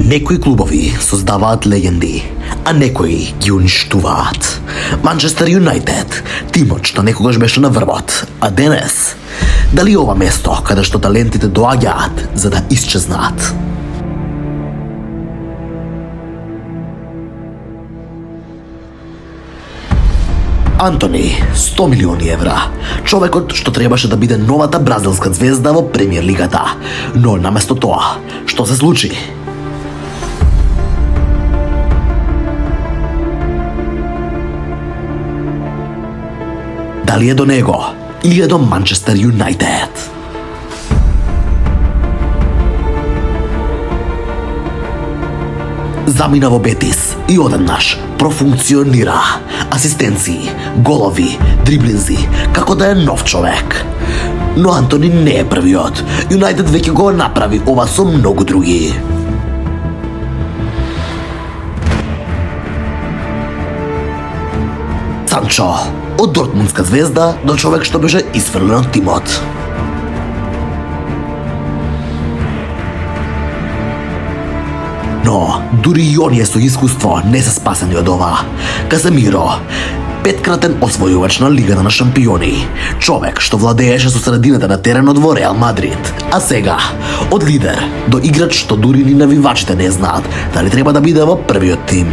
Некои клубови создаваат легенди, а некои ги уништуваат. Манчестер Юнайтед, тимот што некогаш беше на врвот, а денес, дали ова место каде што талентите доаѓаат за да исчезнаат? Антони, 100 милиони евра. Човекот што требаше да биде новата бразилска звезда во премиер лигата. Но наместо тоа, што се случи? Дали е до него или е до Манчестер Юнайтед? Замина во Бетис и одеднаш профункционира. Асистенции, голови, дриблинзи, како да е нов човек. Но Антони не е првиот. Юнайтед веќе го направи ова со многу други. Санчо, од Дортмундска звезда до човек што беше исфрлен од тимот. Но, дури и оние со искуство не се спасени од ова. Каземиро, петкратен освојувач на Лигата на шампиони. Човек што владееше со средината на теренот во Реал Мадрид. А сега, од лидер до играч што дури ни навивачите не знаат дали треба да биде во првиот тим.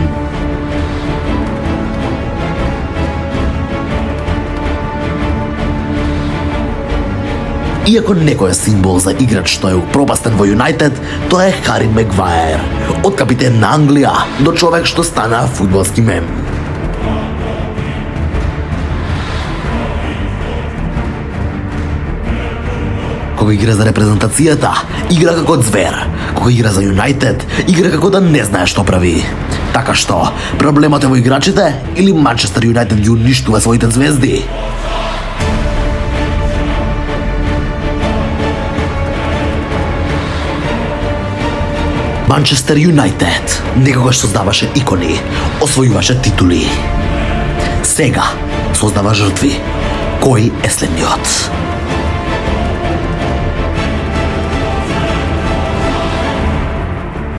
Иако некој е символ за играч што е упропастен во Юнайтед, тоа е Хари Мегваер. Од капитен на Англија до човек што стана фудбалски мем. Кога игра за репрезентацијата, игра како звер. Кога игра за Юнайтед, игра како да не знае што прави. Така што, проблемот е во играчите или Манчестер Юнайтед ги уништува своите звезди? Манчестер Юнайтед некогаш создаваше икони, освојуваше титули. Сега создава жртви. Кој е следниот?